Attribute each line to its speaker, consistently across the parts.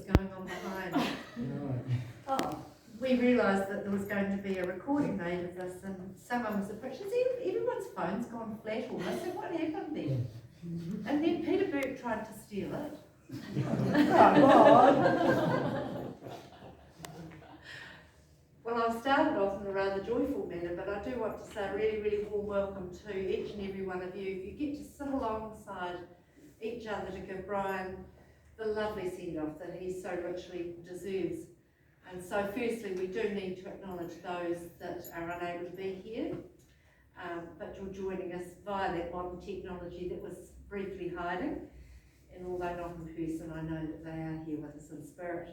Speaker 1: was going on behind. Oh, we realised that there was going to be a recording made of this, and someone was approached. Everyone's phone's gone flat almost. So what happened then? And then Peter Burke tried to steal it. Well, I've started off in a rather joyful manner, but I do want to say a really, really warm welcome to each and every one of you. If you get to sit alongside each other to give Brian the lovely send-off that he so richly deserves. And so firstly, we do need to acknowledge those that are unable to be here, but you're joining us via that modern technology that was briefly hiding. And although not in person, I know that they are here with us in spirit.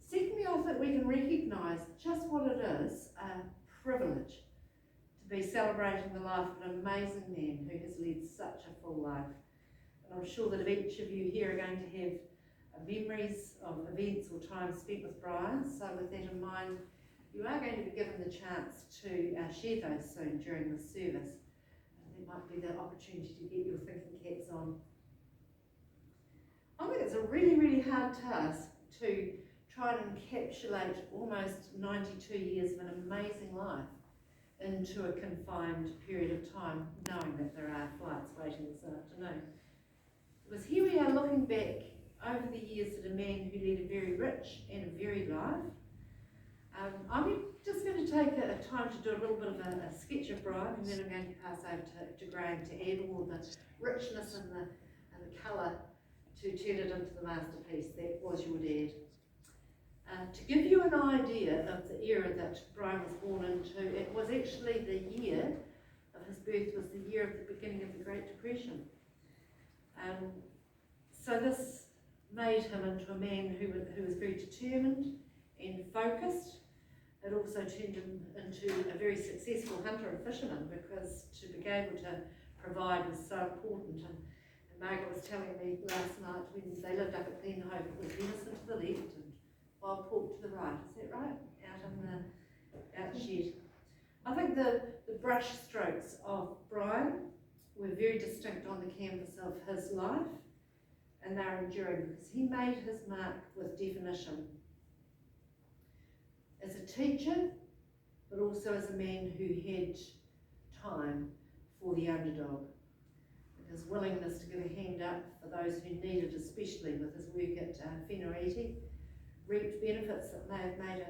Speaker 1: Secondly, I think we can recognise just what it is, a privilege to be celebrating the life of an amazing man who has led such a full life. And I'm sure that each of you here are going to have memories of events or times spent with Brian. So with that in mind, you are going to be given the chance to share those soon during the service. There might be the opportunity to get your thinking caps on. I think it's a really, really hard task to try and encapsulate almost 92 years of an amazing life into a confined period of time, knowing that there are flights waiting this afternoon. Because here we are looking back over the years at a man who led a very rich and a varied life. I'm just going to take a time to do a little bit of a sketch of Brian, and then I'm going to pass over to Graham to add all the richness and the colour to turn it into the masterpiece that was your dad. To give you an idea of the era that Brian was born into, it was actually the year of his birth was the year of the beginning of the Great Depression. So this made him into a man who was very determined and focused. It also turned him into a very successful hunter and fisherman, because to be able to provide was so important. And Margaret was telling me last night when they lived up at Glenhope, it was venison to the left and wild pork to the right. Is that right? Out in the outshed. I think the brush strokes of Brian were very distinct on the canvas of his life, and they're enduring because he made his mark with definition. As a teacher, but also as a man who had time for the underdog. His willingness to give a hand up for those who need it, especially with his work at Whenua, reaped benefits that may have made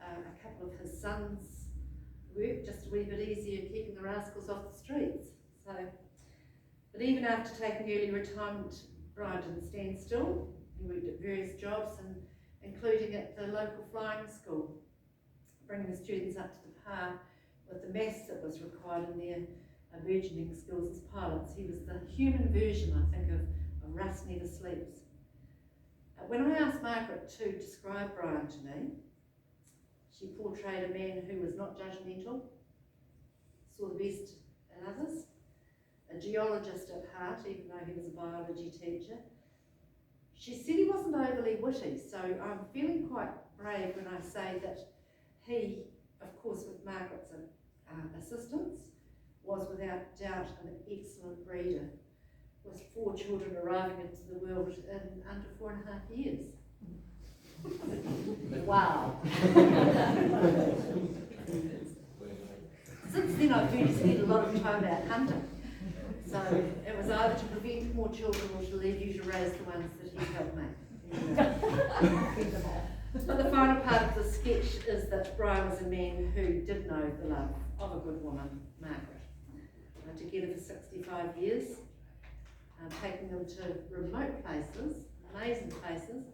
Speaker 1: a couple of his sons' work just a wee bit easier, keeping the rascals off the streets. So, but even after taking early retirement, Brian didn't stand still. He worked at various jobs, including at the local flying school, bringing the students up to the par with the maths that was required in their burgeoning skills as pilots. He was the human version, I think, of Russ Never Sleeps. When I asked Margaret to describe Brian to me, she portrayed a man who was not judgmental, saw the best in others, a geologist at heart, even though he was a biology teacher. She said he wasn't overly witty, so I'm feeling quite brave when I say that he, of course with Margaret's assistance, was without doubt an excellent breeder, with 4 children arriving into the world in under 4.5 years. Wow. Since then I've heard he spent a lot of time out hunting. So it was either to prevent more children or to leave you to raise the ones that he helped make. But the final part of the sketch is that Brian was a man who did know the love of a good woman, Margaret. Together for 65 years, taking them to remote places, amazing places,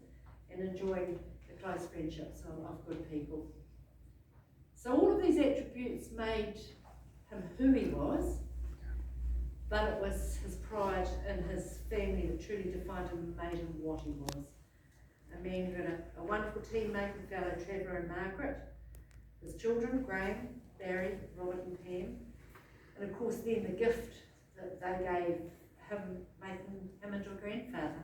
Speaker 1: and enjoying the close friendships of good people. So all of these attributes made him who he was, but it was his pride in his family that truly defined him and made him what he was. A man who had a wonderful teammate with fellow Trevor and Margaret, his children, Graham, Barry, Robert and Pam, and of course then the gift that they gave him, making him into a grandfather.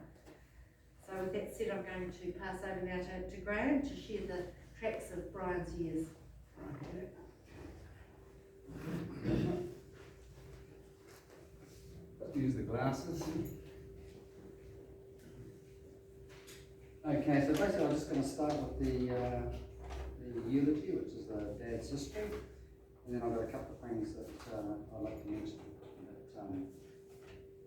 Speaker 1: So with that said, I'm going to pass over now to Graham to share the tracks of Brian's years.
Speaker 2: Okay. Use the glasses. Okay, so basically I'm just going to start with the eulogy, which is the dad's history, and then I've got a couple of things that I'd like to mention that times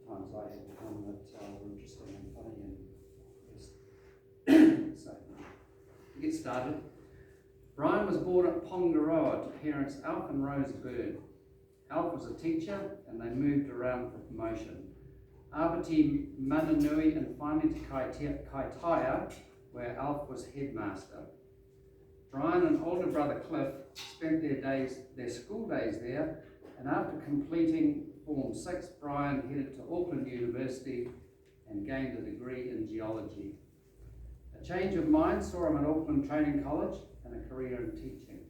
Speaker 2: I had come that were interesting and funny and just so to get started. Brian was born at Pongaroa to parents Alf and Rose Byrne. Alf was a teacher and they moved around for promotion. Abati Mananui and finally to Kaitaia, where Alf was headmaster. Brian and older brother Cliff spent their school days there, and after completing Form 6, Brian headed to Auckland University and gained a degree in geology. A change of mind saw him at Auckland Training College and a career in teaching.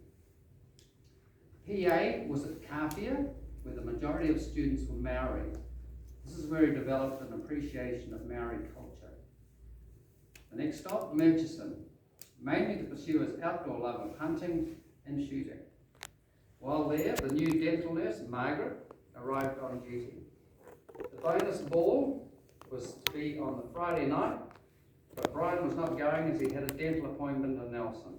Speaker 2: PA was at Kapia, where the majority of students were Maori. This is where he developed an appreciation of Maori culture. The next stop, Murchison, mainly to pursue his outdoor love of hunting and shooting. While there, the new dental nurse, Margaret, arrived on duty. The bonus ball was to be on the Friday night, but Brian was not going as he had a dental appointment in Nelson.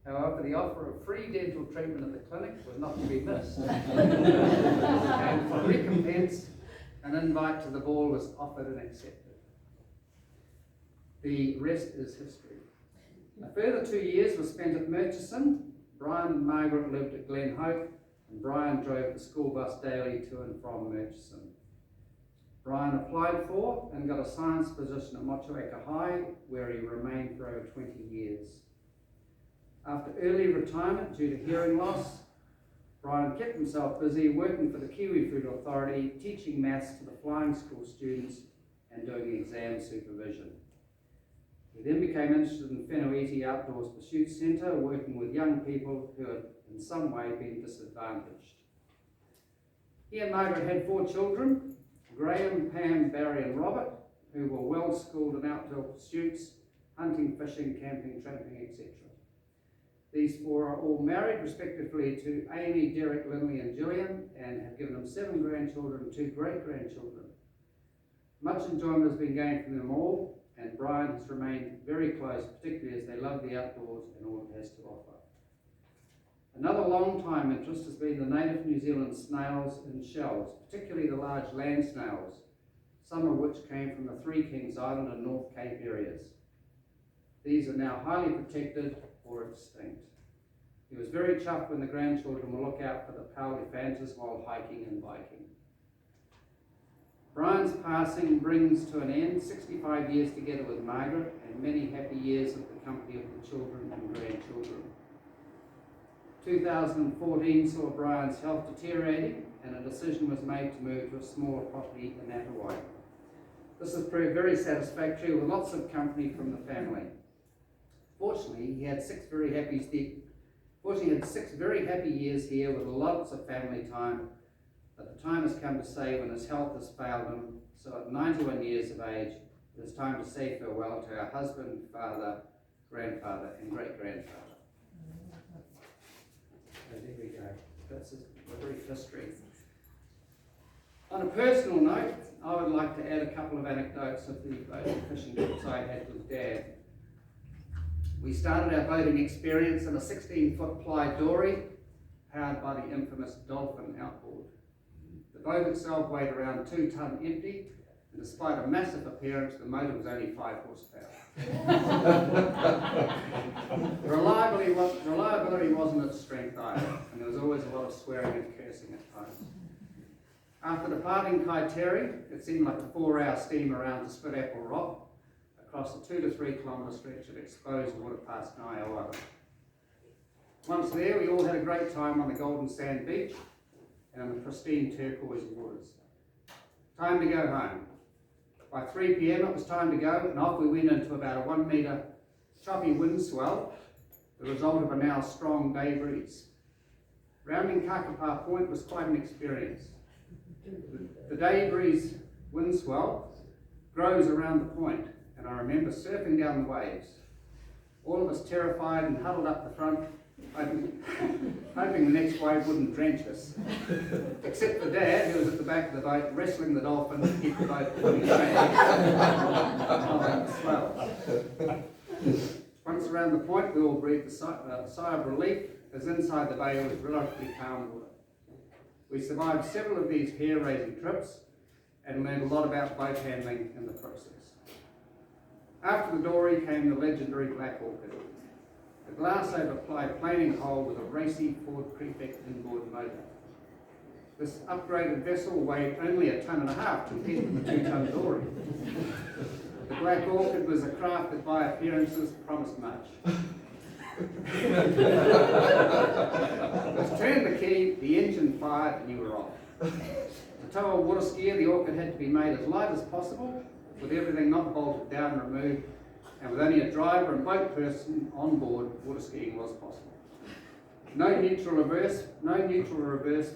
Speaker 2: However, the offer of free dental treatment at the clinic was not to be missed. And for recompense, an invite to the ball was offered and accepted. The rest is history. A further 2 years was spent at Murchison. Brian and Margaret lived at Glen Hope, and Brian drove the school bus daily to and from Murchison. Brian applied for and got a science position at Motueka High, where he remained for over 20 years. After early retirement due to hearing loss, Brian kept himself busy working for the Kiwi Food Authority, teaching maths to the flying school students and doing exam supervision. He then became interested in Whenua Outdoors Pursuit Centre, working with young people who had in some way been disadvantaged. He and Margaret had 4 children, Graham, Pam, Barry and Robert, who were well schooled in outdoor pursuits, hunting, fishing, camping, tramping, etc. These 4 are all married respectively to Amy, Derek, Lindley and Gillian, and have given them 7 grandchildren and 2 great-grandchildren. Much enjoyment has been gained from them all, and Brian has remained very close, particularly as they love the outdoors and all it has to offer. Another long-time interest has been the native New Zealand snails and shells, particularly the large land snails, some of which came from the Three Kings Island and North Cape areas. These are now highly protected or extinct. He was very chuffed when the grandchildren will look out for the pale elephantas while hiking and biking. Brian's passing brings to an end 65 years together with Margaret and many happy years of the company of the children and grandchildren. 2014 saw Brian's health deteriorating and a decision was made to move to a smaller property in Atawai. This has proved very satisfactory with lots of company from the family. Fortunately, he had 6 very happy years here with lots of family time, but the time has come to say when his health has failed him, so at 91 years of age, it is time to say farewell to our husband, father, grandfather and great-grandfather. So there we go. That's a brief history. On a personal note, I would like to add a couple of anecdotes of the boating fishing trips I had with Dad. We started our boating experience in a 16-foot ply dory powered by the infamous Dolphin outboard. The boat itself weighed around 2 tonne empty, and despite a massive appearance, the motor was only 5 horsepower. Reliability wasn't its strength either, and there was always a lot of swearing and cursing at times. After departing Kaiteri, it seemed like a 4-hour steam around to Spit Apple Rock, across a 2 to 3 kilometre stretch of exposed water past Ngaiawara. Once there, we all had a great time on the golden sand beach and on the pristine turquoise waters. Time to go home. By 3 p.m. it was time to go, and off we went into about a 1 metre choppy wind swell, the result of a now strong day breeze. Rounding Kakapa Point was quite an experience. The day breeze wind swell grows around the point, and I remember surfing down the waves. All of us terrified and huddled up the front, hoping the next wave wouldn't drench us. Except for Dad, who was at the back of the boat wrestling the dolphin to keep the boat pulling straight. Swell. Once around the point, we all breathed a sigh of relief, as inside the bay was relatively calm water. We survived several of these hair-raising trips and learned a lot about boat handling in the process. After the dory came the legendary Black Orchid, a glass-over-ply planing hull with a racy Ford Prefect inboard motor. This upgraded vessel weighed only 1.5 tons compared to the 2-ton dory. The Black Orchid was a craft that by appearances promised much. Let's turn the key, the engine fired, and you were off. To tow a water skier, the Orchid had to be made as light as possible, with everything not bolted down and removed, and with only a driver and boat person on board, water skiing was possible. No neutral reverse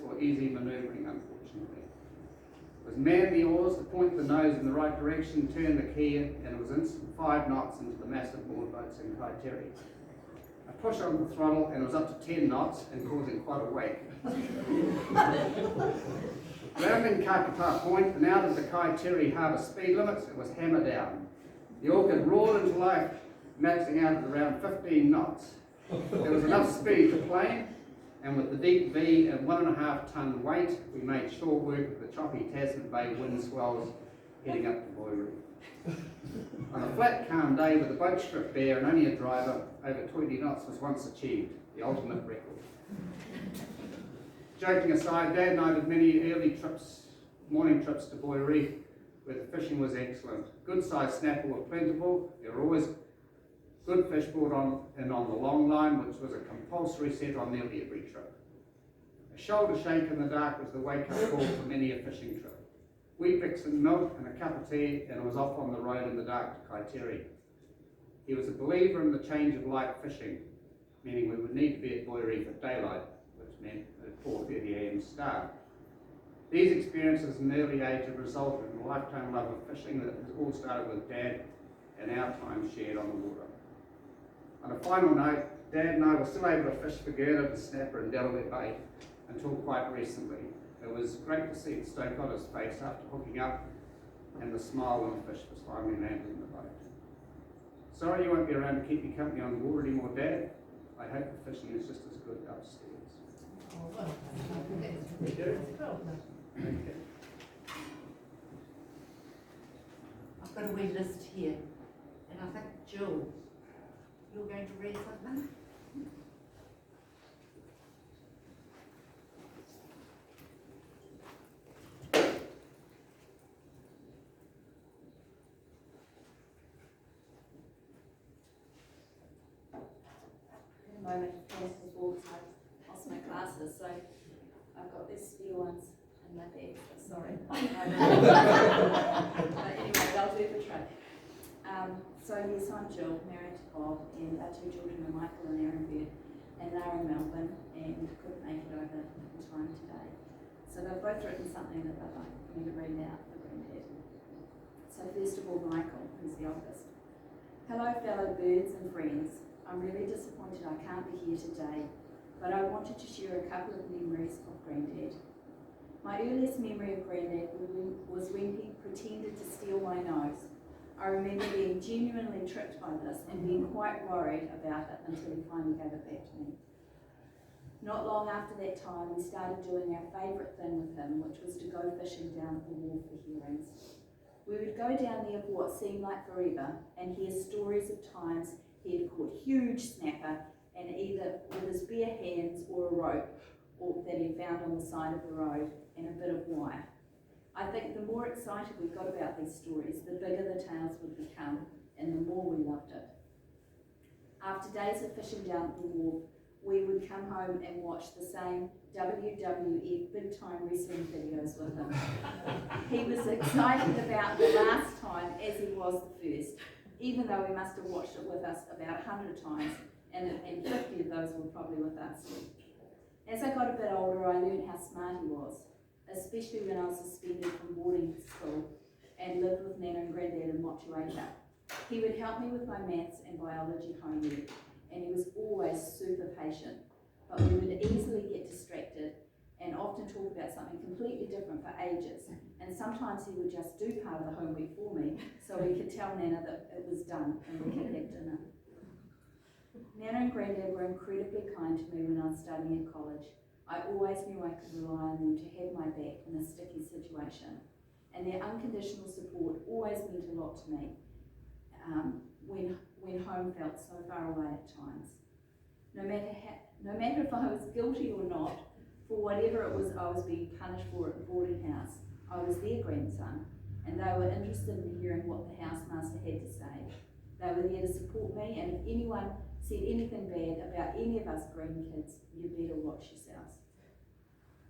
Speaker 2: or easy manoeuvring, unfortunately. It was man the oars to point the nose in the right direction, turn the key, and it was instant 5 knots into the massive moorboats in Kaiteri. A push on the throttle and it was up to 10 knots and causing quite a wake. Rounding Kakata Point and out of the Kaiteri harbour speed limits, it was hammer down. The Orchid roared into life, maxing out at around 15 knots. There was enough speed to plane, and with the deep V and 1.5 ton weight, we made short work of the choppy Tasman Bay wind swells heading up to Buoy Reef. On a flat, calm day with the boat stripped bare and only a driver, over 20 knots was once achieved, the ultimate record. Joking aside, Dad and I did many early morning trips to Buoy Reef, where the fishing was excellent. Good sized snapper were plentiful. There were always good fish brought on the long line, which was a compulsory set on nearly every trip. A shoulder shake in the dark was the wake-up call for many a fishing trip. Weet-Bix and milk and a cup of tea, and it was off on the road in the dark to Kaiteri. He was a believer in the change of light fishing, meaning we would need to be at Buoy Reef at daylight, which meant at 4:30 a.m. start. These experiences in the early age have resulted in a lifetime love of fishing that has all started with Dad and our time shared on the water. On a final note, Dad and I were still able to fish for Gerda, the snapper in Delaware Bay until quite recently. It was great to see the stoke on his face after hooking up and the smile when the fish was finally landed in the boat. Sorry you won't be around to keep you company on the water anymore, Dad. I hope the fishing is just as good upstairs. Okay.
Speaker 1: I've got a wee list here, and I think Jill, you're going to read something?
Speaker 3: Moment of pause before I lost my glasses, so I've got these spare ones in my bag, so sorry. But anyway, I'll do the trick. So yes, I'm Jill, married to Bob, and our 2 children are Michael and Aaron Bird, and they're in Melbourne and couldn't make it over in time today. So they've both written something that they'd like me to read out for Granddad. So first of all, Michael, who's the oldest. Hello fellow birds and friends. I'm really disappointed I can't be here today, but I wanted to share a couple of memories of Granddad. My earliest memory of Granddad was when he pretended to steal my nose. I remember being genuinely tricked by this and being quite worried about it until he finally gave it back to me. Not long after that time, we started doing our favourite thing with him, which was to go fishing down at the wharf for herrings. We would go down there for what seemed like forever and hear stories of times he had caught huge snapper, and either with his bare hands or a rope that he found on the side of the road and a bit of wire. I think the more excited we got about these stories, the bigger the tales would become and the more we loved it. After days of fishing down at the wharf, we would come home and watch the same WWF big time wrestling videos with him. He was excited about the last time as he was the first, even though we must have watched it with us about 100 times, and 50 of those were probably with us. As I got a bit older, I learned how smart he was, especially when I was suspended from boarding school and lived with Nana and Granddad in Motueka. He would help me with my maths and biology homework, and he was always super patient, but we would easily get distracted and often talk about something completely different for ages. And sometimes he would just do part of the homework for me, so we could tell Nana that it was done and we could have dinner. Nana and Grandad were incredibly kind to me when I was studying at college. I always knew I could rely on them to have my back in a sticky situation. And their unconditional support always meant a lot to me when home felt so far away at times. No matter if I was guilty or not, for whatever it was I was being punished for at the boarding house, I was their grandson, and they were interested in hearing what the housemaster had to say. They were there to support me, and if anyone said anything bad about any of us grandkids, you better watch yourselves.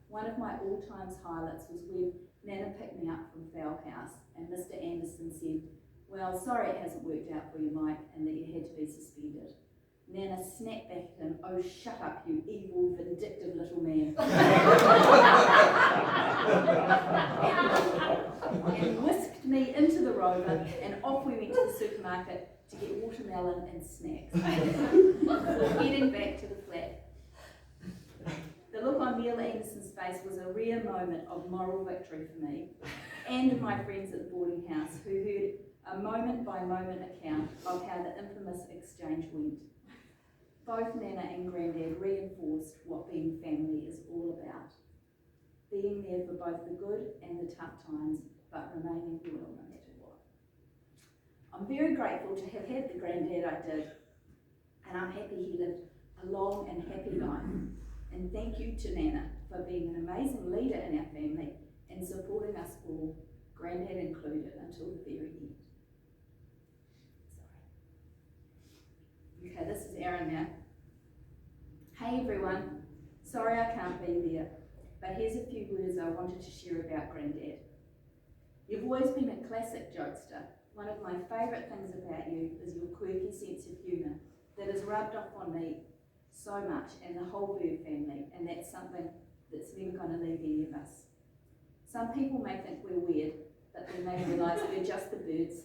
Speaker 3: One of my all-time highlights was when Nana picked me up from Fowl House, and Mr. Anderson said, "Well, sorry it hasn't worked out for you, Mike, and that you had to be suspended." Nana snapped back at him, "Oh, shut up, you evil, vindictive little man." And whisked me into the Rover, and off we went to the supermarket to get watermelon and snacks. Heading back to the flat. The look on Neil Anderson's face was a rare moment of moral victory for me and my friends at the boarding house, who heard a moment-by-moment account of how the infamous exchange went. Both Nana and Grandad reinforced what being family is all about. Being there for both the good and the tough times, but remaining loyal no matter what. I'm very grateful to have had the Grandad I did, and I'm happy he lived a long and happy life. And thank you to Nana for being an amazing leader in our family and supporting us all, Grandad included, until the very end. Okay, this is Erin now. Hey everyone, sorry I can't be there, but here's a few words I wanted to share about Grandad. You've always been a classic jokester. One of my favourite things about you is your quirky sense of humour that has rubbed off on me so much and the whole Bird family, and that's something that's never going to leave any of us. Some people may think we're weird, but then they realise we're just the birds.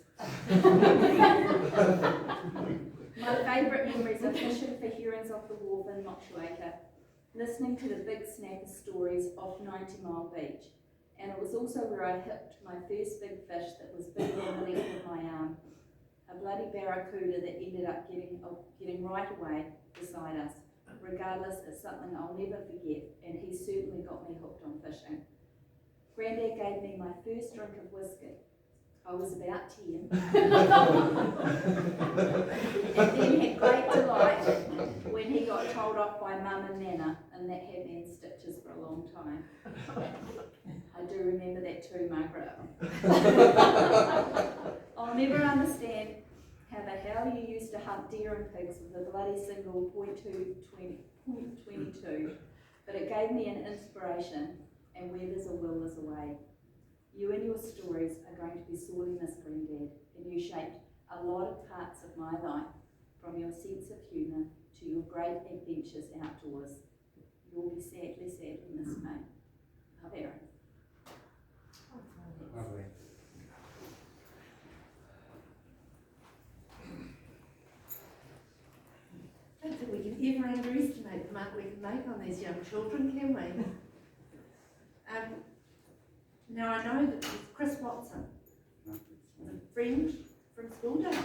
Speaker 3: My favourite memories are fishing for herons off the wharf in Motueka, listening to the big snapper stories off 90 Mile Beach, and it was also where I hooked my first big fish that was bigger than the length of my arm, a bloody barracuda that ended up getting right away beside us. Regardless, it's something I'll never forget, and he certainly got me hooked on fishing. Grandad gave me my first drink of whiskey. I was about 10. And then had great delight when he got told off by Mum and Nana, and that had me in stitches for a long time. I do remember that too, Margaret. I'll never understand how the hell you used to hunt deer and pigs with a bloody single .22, but it gave me an inspiration, and where there's a will, there's a way. You and your stories are going to be sorely missed, Grandad, and you shaped a lot of parts of my life, from your sense of humour to your great adventures outdoors. You'll be sadly, sadly missed, mate. Love, Erin.
Speaker 2: Lovely.
Speaker 1: I don't think we can ever underestimate the mark we can make on these young children, can we? Now I know that it's Chris Watson, a friend from school days.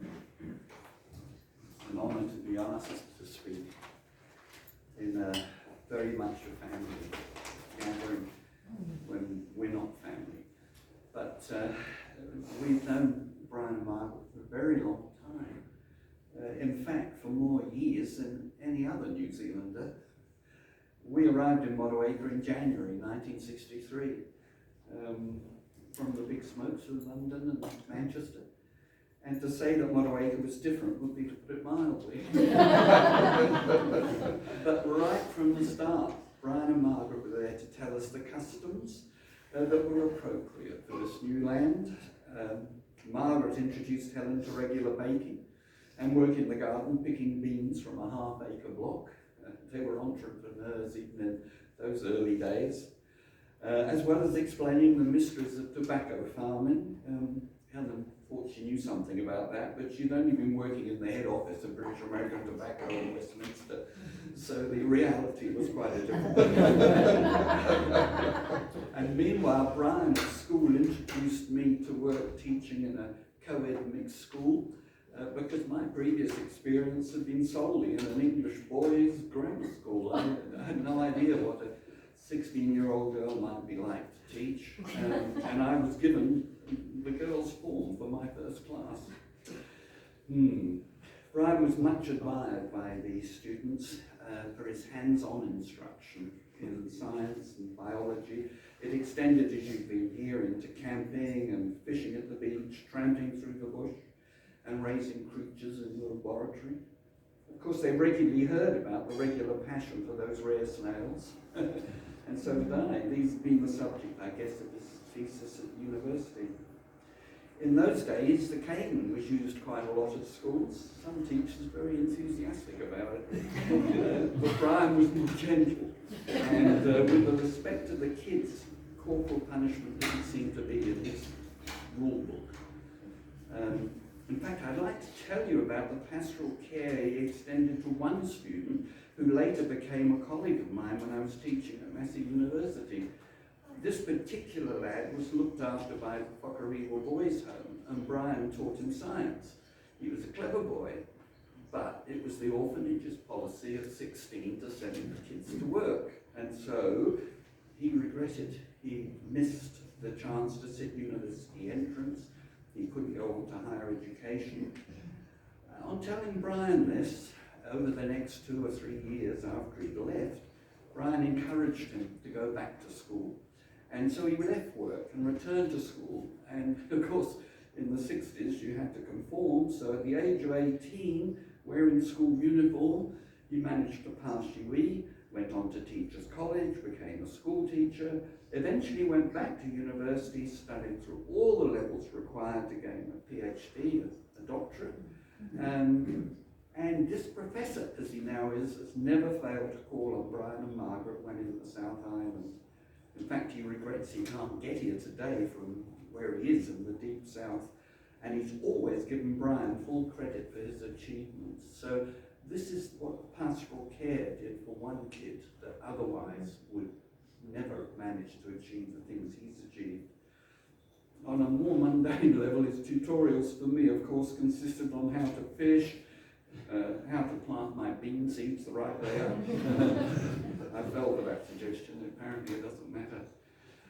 Speaker 4: It's an honour to be asked to speak in very much a family gathering when we're not family. But we've known Brian and Margaret for a very long time. In fact, for more years than any other New Zealander. We arrived in Motueka in January 1963 from the big smokes of London and Manchester. And to say that Motueka was different would be to put it mildly. But right from the start, Brian and Margaret were there to tell us the customs that were appropriate for this new land. Margaret introduced Helen to regular baking and work in the garden, picking beans from a half-acre block. They were entrepreneurs even in those early days, as well as explaining the mysteries of tobacco farming. Helen thought she knew something about that, but she'd only been working in the head office of British American Tobacco in Westminster, so the reality was quite a different one. And meanwhile, Brian at school introduced me to work teaching in a co-ed mixed school, because my previous experience had been solely in an English boys' grammar school. I had no idea what a 16-year-old girl might be like to teach, and I was given the girls' form for my first class. Brian was much admired by the students for his hands-on instruction in science and biology. It extended, as you've been here, into camping and fishing at the beach, tramping through the bush, and raising creatures in the laboratory. Of course, they regularly heard about the regular passion for those rare snails, and so did I. These being the subject, I guess, of his thesis at university. In those days, the cane was used quite a lot at schools. Some teachers very enthusiastic about it, but Brian was more gentle, and with the respect of the kids, corporal punishment didn't seem to be in his rule book. In fact, I'd like to tell you about the pastoral care he extended to one student who later became a colleague of mine when I was teaching at Massey University. This particular lad was looked after by the Whakarewa Boys Home, and Brian taught him science. He was a clever boy, but it was the orphanage's policy at 16 to send the kids to work, and so he regretted. He missed the chance to sit university entrance. He couldn't go on to higher education. On telling Brian this, over the next 2 or 3 years after he'd left, Brian encouraged him to go back to school. And so he left work and returned to school. And of course, in the 60s, you had to conform. So at the age of 18, wearing school uniform, he managed to pass UE, went on to Teachers College, became a school teacher, eventually went back to university, studied through all the levels required to gain a PhD, a doctorate. And this professor, as he now is, has never failed to call on Brian and Margaret when in the South Island. In fact, he regrets he can't get here today from where he is in the deep south, and he's always given Brian full credit for his achievements. So this is what pastoral care did for one kid that otherwise would never manage to achieve the things he's achieved. On a more mundane level, his tutorials for me, of course, consisted on how to fish, how to plant my bean seeds the right way up. I fell for that suggestion, apparently it doesn't matter.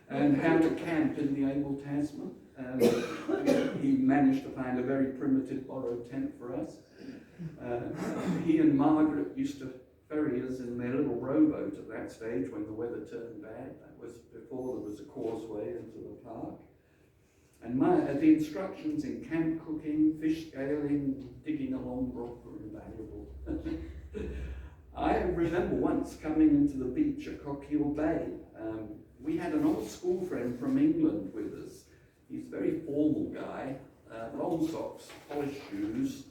Speaker 4: And how to camp in the Abel Tasman. He managed to find a very primitive borrowed tent for us. He and Margaret used to ferry us in their little rowboat at that stage when the weather turned bad. That was before there was a causeway into the park. And the instructions in camp cooking, fish scaling, digging a long brook were invaluable. I remember once coming into the beach at Cockhill Bay. We had an old school friend from England with us. He's a very formal guy, long socks, polished shoes.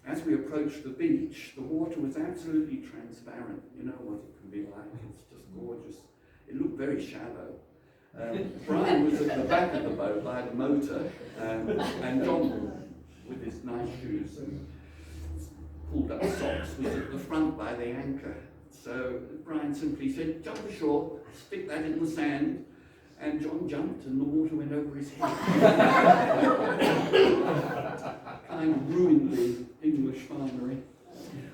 Speaker 4: As we approached the beach, the water was absolutely transparent. You know what it can be like, it's just gorgeous. It looked very shallow. Brian was at the back of the boat by the motor, and John, with his nice shoes and pulled up socks, was at the front by the anchor. So Brian simply said, "Jump ashore, stick that in the sand," and John jumped and the water went over his head. Kind of ruined the English finery.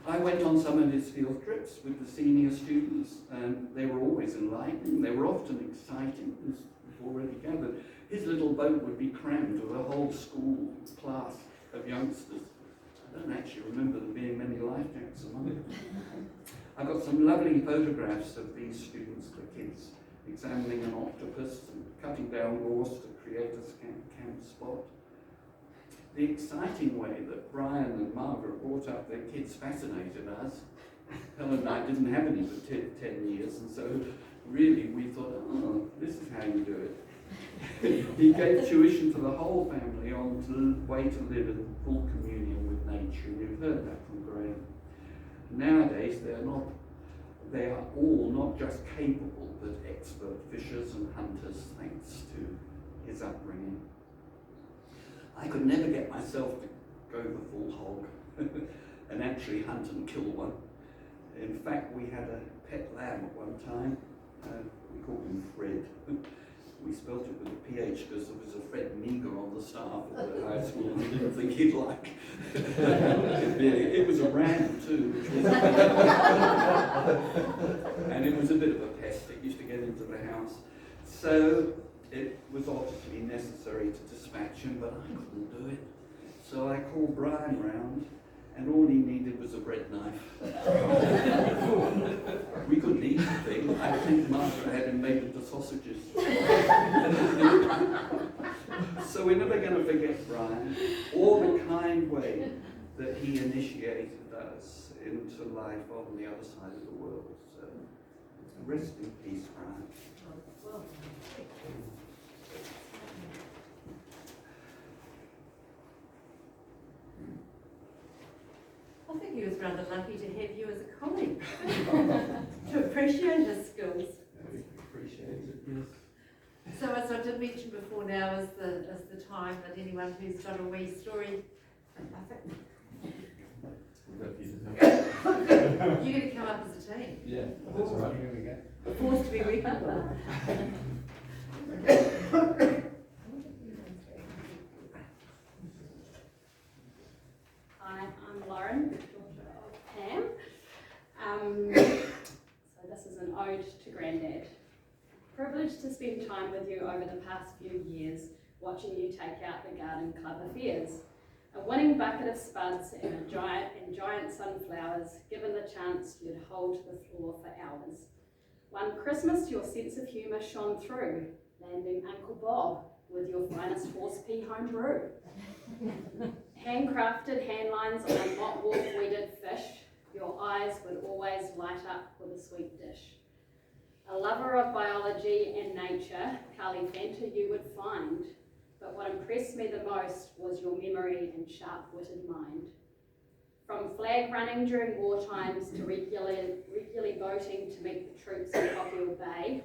Speaker 4: I went on some of his field trips with the senior students, and they were always enlightening. They were often exciting, as we've already gathered. His little boat would be crammed with a whole school class of youngsters. I don't actually remember there being many life jackets among them. I got some lovely photographs of these students, the kids, examining an octopus and cutting down gorse to create a camp spot. The exciting way that Brian and Margaret brought up their kids fascinated us. Helen and I didn't have any for 10 years, and so really we thought, oh, this is how you do it. He gave tuition to the whole family on the way to live in full communion with nature, and you've heard that from Graham. Nowadays, they are all not just capable, but expert fishers and hunters, thanks to his upbringing. I could never get myself to go the full hog and actually hunt and kill one. In fact, we had a pet lamb at one time. We called him Fred. We spelt it with a PH because there was a Fred Meager on the staff at the high school and I didn't think he'd like it. It was a ram too, which was and it was a bit of a pest. It used to get into the house. So it was obviously necessary to dispatch him, but I couldn't do it. So I called Brian round, and all he needed was a bread knife. We couldn't eat the thing. I think Margaret had him made with the sausages. So we're never going to forget Brian, or the kind way that he initiated us into life on the other side of the world. So rest in peace, Brian.
Speaker 1: Well, I think he was rather lucky to have you as a colleague, to appreciate his skills.
Speaker 4: Appreciate it, yes.
Speaker 1: So as I did mention before, now is the time that anyone who's got a wee story, I think you're going to come up as a team.
Speaker 5: Yeah, that's right.
Speaker 2: Here we go.
Speaker 1: A force to be reckoned with.
Speaker 6: Hi, I'm Lauren, daughter of Pam. So this is an ode to Grandad. Privileged to spend time with you over the past few years, watching you take out the garden club affairs. A winning bucket of spuds and giant sunflowers, given the chance you'd hold the floor for hours. One Christmas your sense of humour shone through, landing Uncle Bob with your finest horse pea home brew. Handcrafted handlines on hot wolf weeded fish, your eyes would always light up with a sweet dish. A lover of biology and nature, Carly Fanta you would find, but what impressed me the most was your memory and sharp-witted mind. From flag running during war times to regularly boating to meet the troops in Cockhill Bay,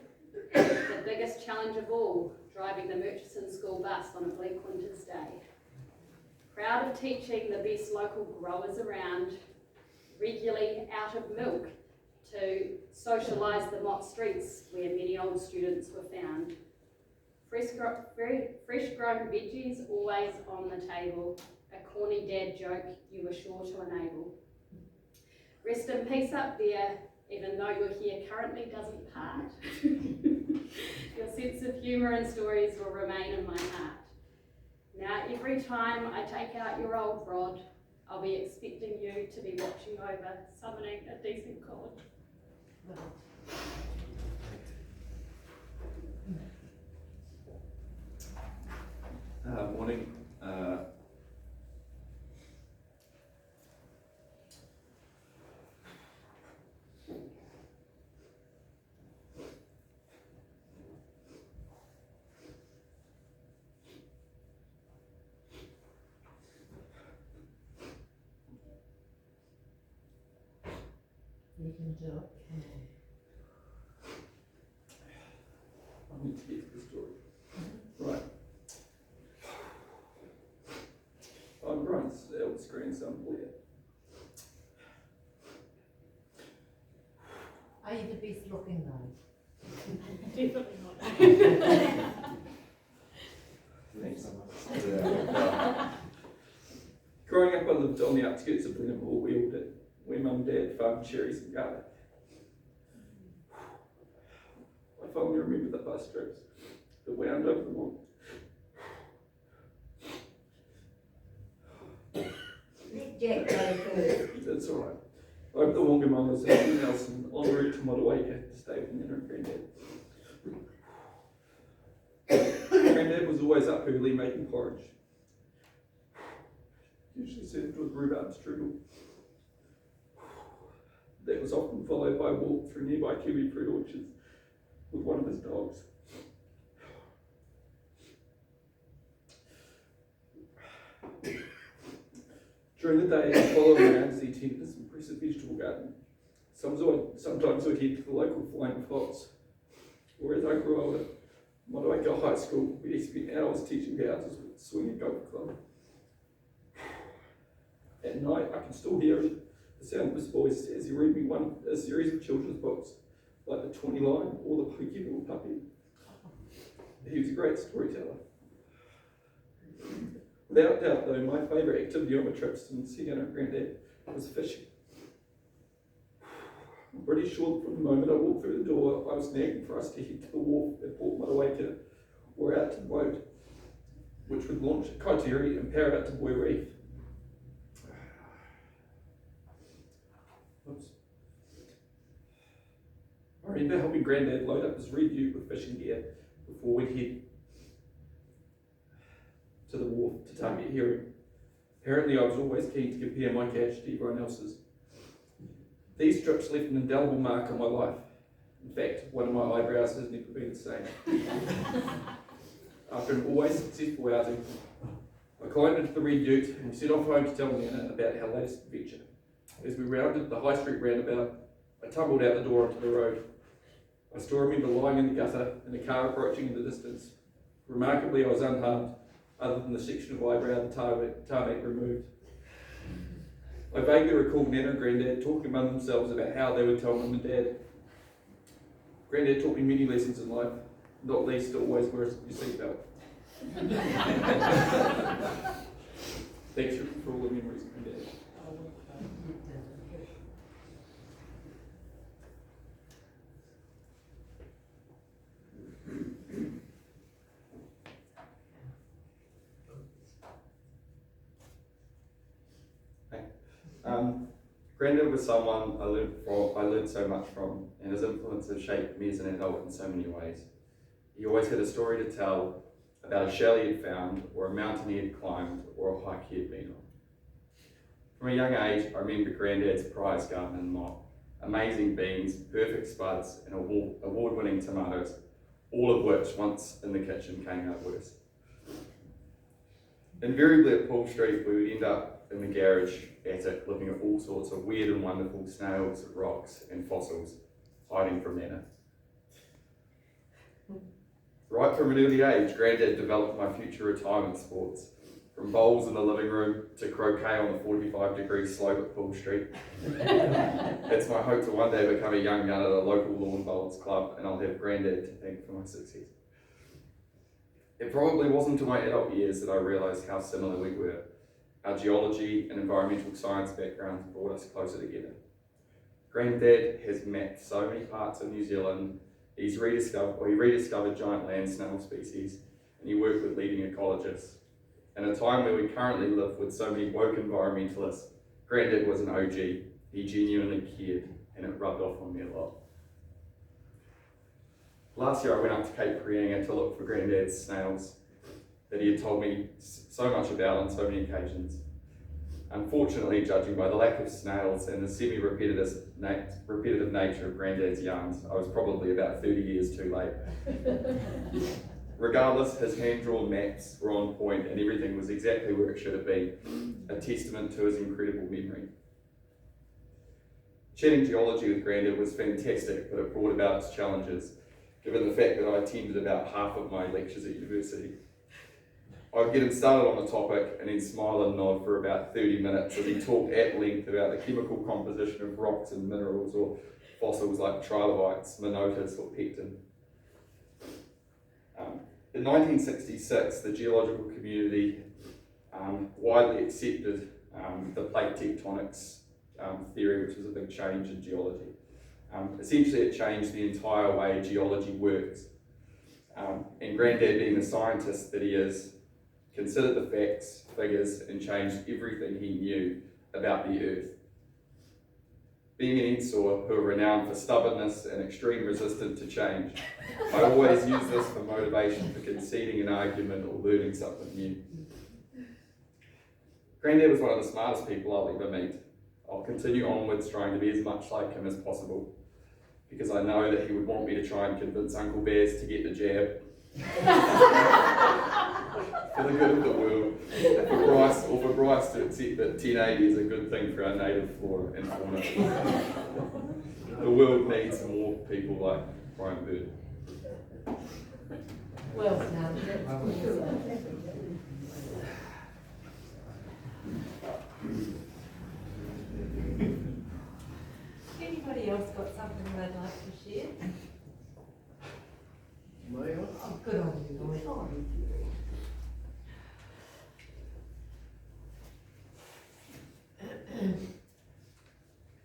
Speaker 6: the biggest challenge of all, driving the Murchison school bus on a bleak winter's day. Proud of teaching the best local growers around, regularly out of milk to socialise the Mott streets where many old students were found. Fresh grown veggies always on the table, a corny dad joke you were sure to enable. Rest in peace up there, even though your hair currently doesn't part. Your sense of humour and stories will remain in my heart. Now every time I take out your old rod, I'll be expecting you to be watching over, summoning a decent god.
Speaker 5: Morning.
Speaker 1: You can do it.
Speaker 5: I need to get to the story. Right. I'm Brian's eldest grandson, Blair.
Speaker 1: Are you the best looking though?
Speaker 6: Definitely not.
Speaker 5: Thanks so much. Growing up, I lived on the outskirts of Glenmore, where Mum and Dad farmed cherries and garlic. I fondly remember the bus trips that wound over the lawn.
Speaker 1: Let Jack go first.
Speaker 5: That's all right. Over the Wongamongas and Nelson, en route to Motueka to stay with Nana and Granddad. Granddad was always up early making porridge. Usually served with rhubarb strudel. That was often followed by a walk through nearby kiwi fruit orchards with one of his dogs. During the day, I'd follow around as he tended this impressive vegetable garden. Sometimes I'd head to the local Flying Fox, or as I grew older, Motueka High School, we spent hours teaching how to swing a golf club. At night, I can still hear the sound of his voice as he read me a series of children's books, like The 20 Line or The Pokey Little Puppy. He was a great storyteller. Without doubt, though, my favourite activity on my trips to see our granddad was fishing. I'm pretty sure from the moment I walked through the door, I was nagging for us to head to the wharf at Port Motueka or out to the boat, which would launch at Kaiteri and power out to Boy Reef. Oops. I remember helping Granddad load up his red ute with fishing gear before we'd head to the wharf to target herring. Apparently I was always keen to compare my catch to everyone else's. These trips left an indelible mark on my life. In fact, one of my eyebrows has never been the same. After an always successful outing, I climbed into the red ute and we set off home to tell Nana about our latest adventure. As we rounded the High Street roundabout, I tumbled out the door onto the road. I still remember lying in the gutter and a car approaching in the distance. Remarkably, I was unharmed, other than the section of eyebrow and tarmac removed. I vaguely recall Nana and Granddad talking among themselves about how they would tell Mum and Dad. Granddad taught me many lessons in life, not least to always wear your seatbelt. Thanks for all the memories, Granddad.
Speaker 7: Granddad was someone I learned so much from, and his influence has shaped me as an adult in so many ways. He always had a story to tell about a shell he had found, or a mountain he had climbed, or a hike he had been on. From a young age, I remember Granddad's prize garden and mop, amazing beans, perfect spuds, and award-winning tomatoes, all of which, once in the kitchen, came out worse. Invariably at Paul Street, we would end up in the garage attic looking at all sorts of weird and wonderful snails, rocks, and fossils, hiding from Nana. Right from an early age, Granddad developed my future retirement sports, from bowls in the living room to croquet on the 45-degree slope at Paul Street. It's my hope to one day become a young gun at a local lawn bowls club, and I'll have Granddad to thank for my success. It probably wasn't until my adult years that I realised how similar we were. Our geology and environmental science backgrounds brought us closer together. Granddad has mapped so many parts of New Zealand. He rediscovered giant land snail species, and he worked with leading ecologists. In a time where we currently live with so many woke environmentalists, Granddad was an OG. He genuinely cared, and it rubbed off on me a lot. Last year I went up to Cape Reinga to look for Granddad's snails that he had told me so much about on so many occasions. Unfortunately, judging by the lack of snails and the semi-repetitive nature of Granddad's yarns, I was probably about 30 years too late. Regardless, his hand-drawn maps were on point and everything was exactly where it should have been, a testament to his incredible memory. Chatting geology with Granddad was fantastic, but it brought about its challenges, given the fact that I attended about half of my lectures at university. I'd get him started on a topic and then smile and nod for about 30 minutes as he talked at length about the chemical composition of rocks and minerals or fossils like trilobites, minotus or pectin. In 1966, the geological community widely accepted the plate tectonics theory, which was a big change in geology. Essentially, it changed the entire way geology works. And Granddad, being the scientist that he is, considered the facts, figures, and changed everything he knew about the Earth. Being an Ensor who are renowned for stubbornness and extreme resistance to change, I always use this for motivation for conceding an argument or learning something new. Granddad was one of the smartest people I'll ever meet. I'll continue onwards trying to be as much like him as possible, because I know that he would want me to try and convince Uncle Bears to get the jab. For the good of the world, for Bryce to accept that 1080 is a good thing for our native flora and fauna. The world needs more people like Brian Bird.
Speaker 1: Well done. Anybody else got something they'd like to share? Oh, good on you, Lloyd.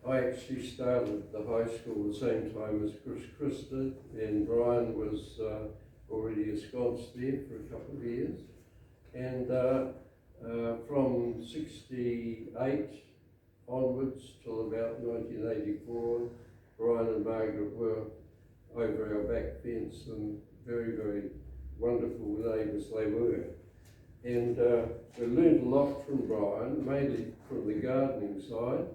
Speaker 8: I actually started the high school the same time as Chris did, and Brian was already ensconced there for a couple of years. And from 68 onwards till about 1984, Brian and Margaret were over our back fence, and very, very wonderful neighbours they were. And we learned a lot from Brian, mainly from the gardening side.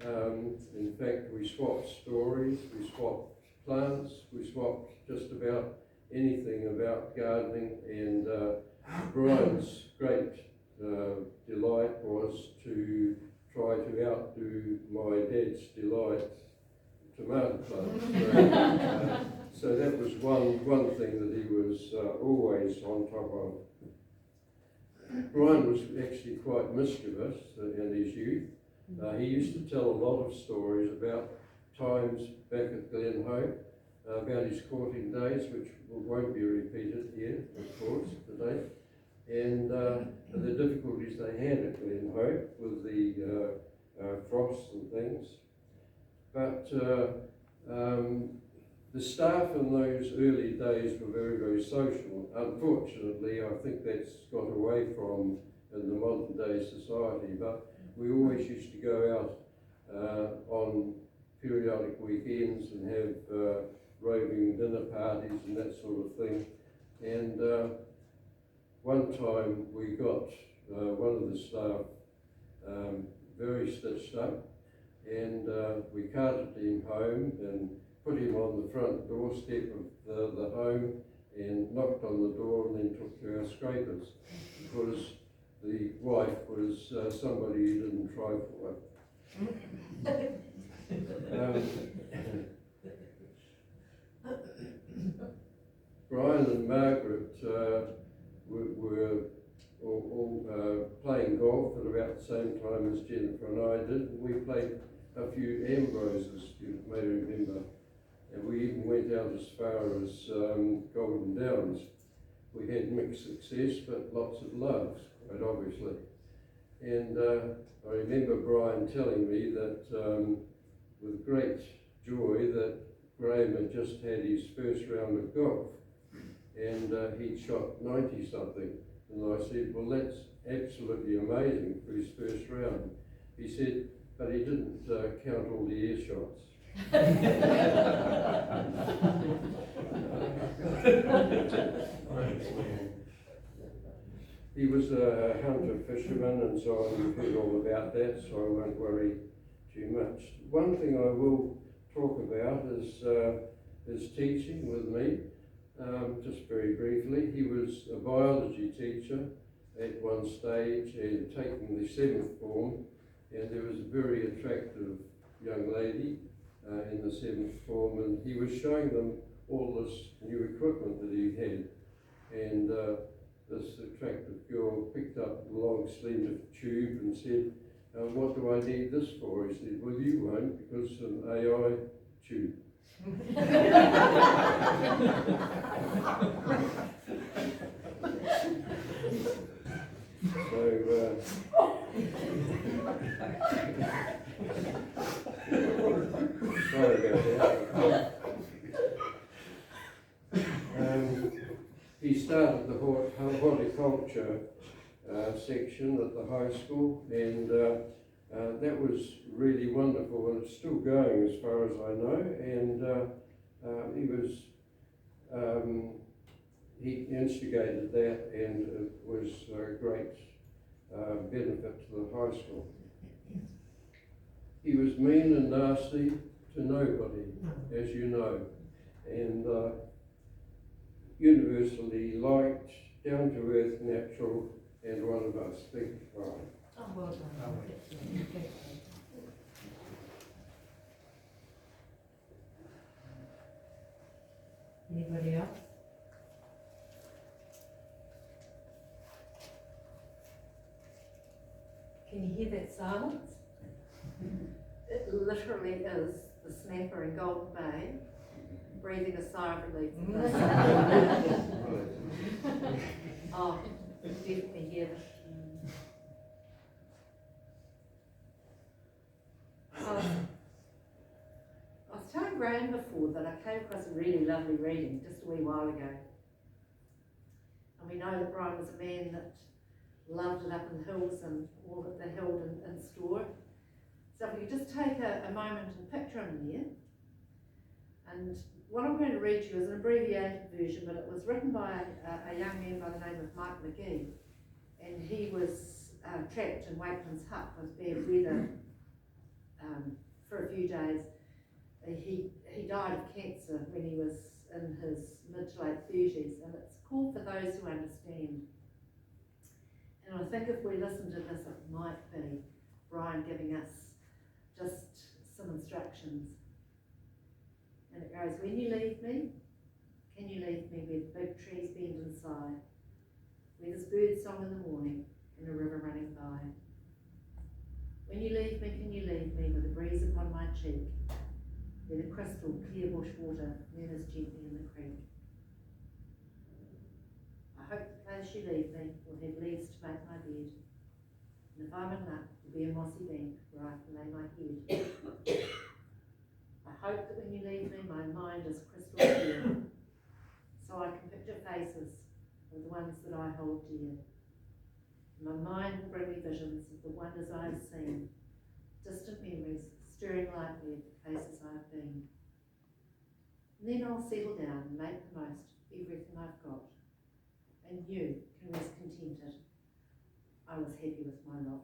Speaker 8: In fact, we swapped stories, we swapped plants, we swapped just about anything about gardening, and Brian's great delight was to try to outdo my dad's delight tomato plants. So that was one thing that he was always on top of. Brian was actually quite mischievous in his youth. He used to tell a lot of stories about times back at Glen Hope, about his courting days, which won't be repeated here, of course, today, and the difficulties they had at Glen Hope with the frosts and things. But the staff in those early days were very, very social. Unfortunately, I think that's got away from in the modern day society, but we always used to go out on periodic weekends and have roving dinner parties and that sort of thing. And one time we got one of the staff very stitched up, and we carted him home and put him on the front doorstep of the home and knocked on the door, and then took to our scrapers, because the wife was somebody who didn't try for it. Brian and Margaret were all playing golf at about the same time as Jennifer and I did. And we played a few Ambroses, you may remember, and we even went out as far as Golden Downs. We had mixed success, but lots of loves, quite obviously. And I remember Brian telling me that with great joy that Graham had just had his first round of golf, and he'd shot 90 something. And I said, well, that's absolutely amazing for his first round. He said, but he didn't count all the air shots. He was a hunter fisherman, and so on. We've heard all about that, so I won't worry too much. One thing I will talk about is his teaching with me, just very briefly. He was a biology teacher at one stage and taking the 7th form, and there was a very attractive young lady in the 7th form, and he was showing them all this new equipment that he had, and this attractive girl picked up a long slender tube and said, what do I need this for? He said, well, you won't, because it's an AI tube. So, sorry about that. He started the horticulture section at the high school, and that was really wonderful, and it's still going as far as I know. And he instigated that, and it was a great benefit to the high school. He was mean and nasty to nobody, as you know, and universally liked, down to earth, natural, and one of us. Thank you, Brian.
Speaker 1: Oh, well done. Thank you. Anybody else? Can you hear that silence? It literally is the snapper in Golden Bay breathing a sigh of relief. Oh, definitely hear that. I was telling Graham before that I came across a really lovely reading just a wee while ago. And we know that Brian was a man that loved it up in the hills and all that they held in store. So if we could just take a moment and picture him there. And what I'm going to read to you is an abbreviated version, but it was written by a young man by the name of Mike McGee. And he was trapped in Wakeman's Hut with bad weather for a few days. He died of cancer when he was in his mid to late 30s, and it's called For Those Who Understand. And I think if we listen to this, it might be Brian giving us just some instructions. And it goes, when you leave me, can you leave me where the big trees bend inside, where there's bird song in the morning and a river running by? When you leave me, can you leave me with a breeze upon my cheek, where the crystal clear bush water murmurs gently in the creek? I hope the place you leave me will have leaves to make my bed, and if I'm in luck, will be a mossy bank where I can lay my head. I hope that when you leave me, my mind is crystal clear, so I can picture faces of the ones that I hold dear. My mind will bring me visions of the wonders I've seen, distant memories stirring lightly at the places I've been. And then I'll settle down and make the most of everything I've got, and you can rest contented. I was happy with my lot.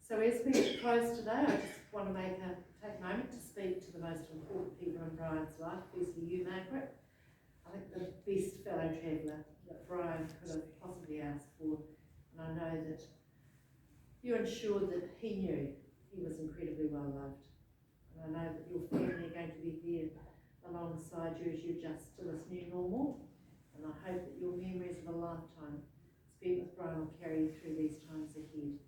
Speaker 1: So as we close today, I just want to take a moment to speak to the most important people in Brian's life. Firstly, you, Margaret. I think the best fellow traveller that Brian could have possibly asked for. And I know that you ensured that he knew he was incredibly well loved. And I know that your family are going to be there alongside you as you adjust to this new normal. And I hope that your memories of a lifetime spent with Brian will carry you through these times ahead.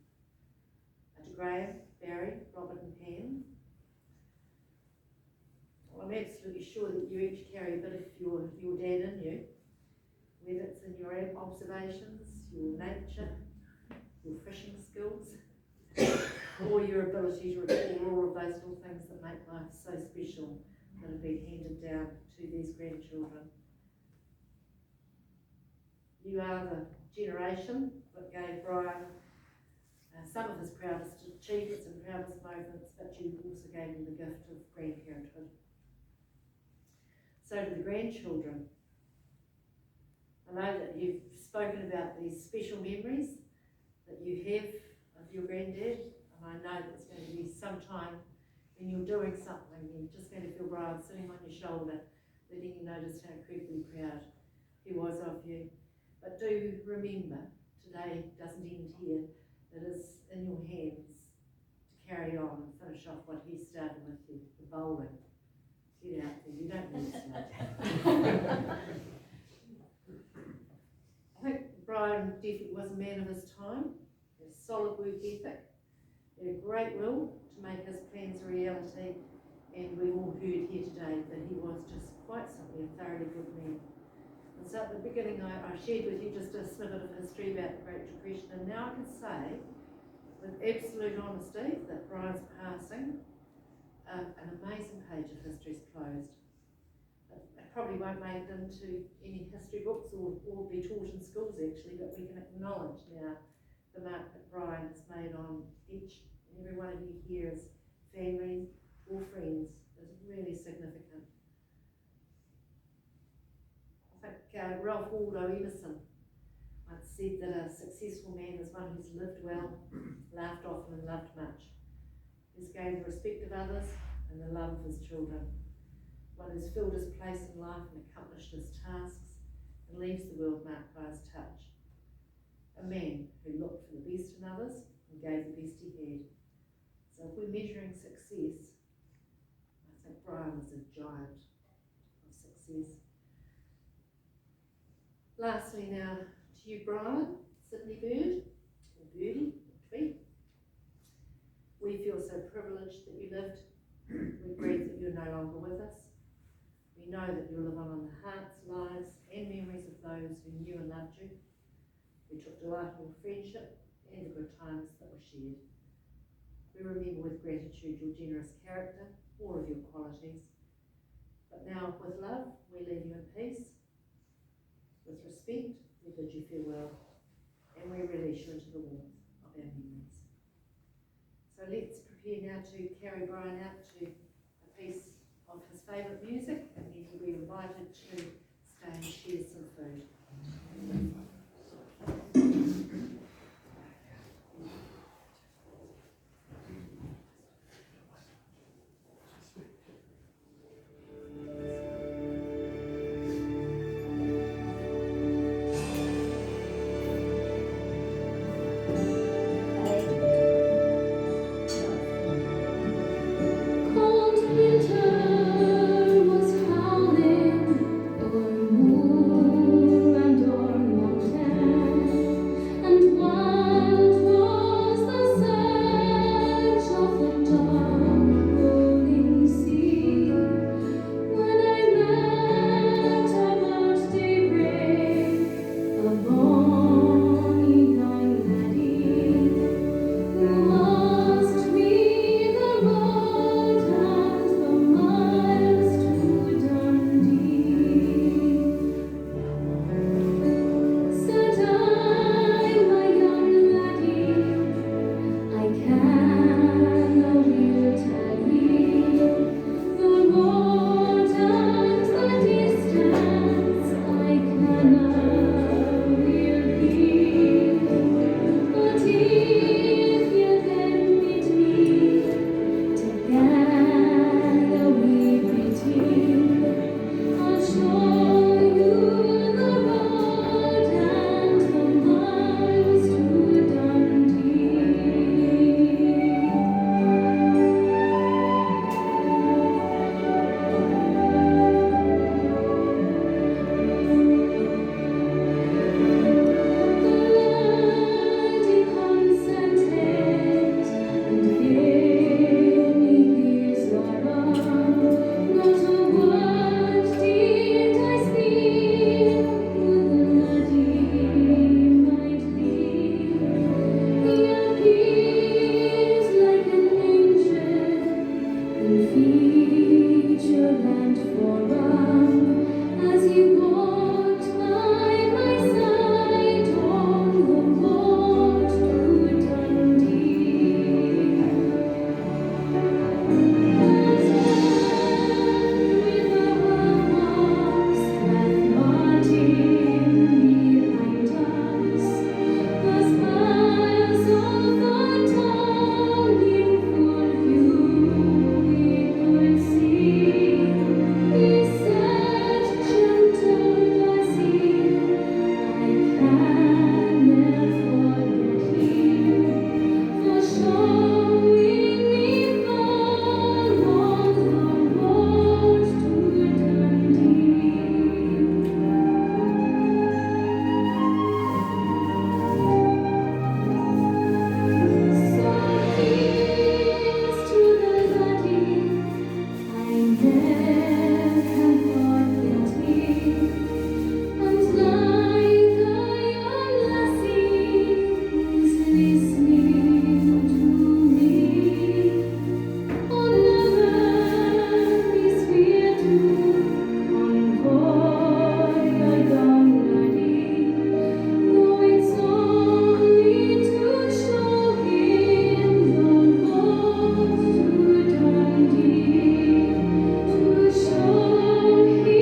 Speaker 1: To Graham, Barry, Robert and Pam, well, I'm absolutely sure that you each carry a bit of your dad in you, whether it's in your observations, your nature, your fishing skills, or your ability to recall all of those little things that make life so special that have been handed down to these grandchildren. You are the generation that gave Brian some of his proudest achievements and proudest moments, but you also gave him the gift of grandparenthood. So to the grandchildren, I know that you've spoken about these special memories that you have of your granddad, and I know that it's going to be some time when you're doing something, you're just going to feel Brian sitting on your shoulder, letting you notice how incredibly proud he was of you. But do remember, today doesn't end here. It is in your hands to carry on and finish off what he started with you, the bowling. Get out there, you don't need to. I think Brian definitely was a man of his time, a solid work ethic, he had a great will to make his plans a reality, and we all heard here today that he was just quite simply a thoroughly good man. And so at the beginning I shared with you just a snippet of history about the Great Depression, and now I can say with absolute honesty that Brian's passing, an amazing page of history is closed. It probably won't make it into any history books or be taught in schools actually, but we can acknowledge now the mark that Brian has made on each and every one of you here as family or friends is really significant. I think Ralph Waldo Emerson once said that a successful man is one who's lived well, laughed often and loved much, who's gained the respect of others and the love of his children, one who's filled his place in life and accomplished his tasks and leaves the world marked by his touch, a man who looked for the best in others and gave the best he had. So if we're measuring success, I think Brian was a giant of success. Lastly now, to you, Brian, Sydney Bird, Birdie, Tweed. We feel so privileged that you lived. We grieve that you're no longer with us. We know that you live on in the hearts, lives, and memories of those who knew and loved you. We took delight in your friendship and the good times that were shared. We remember with gratitude your generous character, all of your qualities. But now, with love, we leave you in peace. With respect, we bid you farewell, and we release you into the warmth of our memories. So let's prepare now to carry Brian out to a piece of his favourite music, and then he'll be invited to stay and share some food.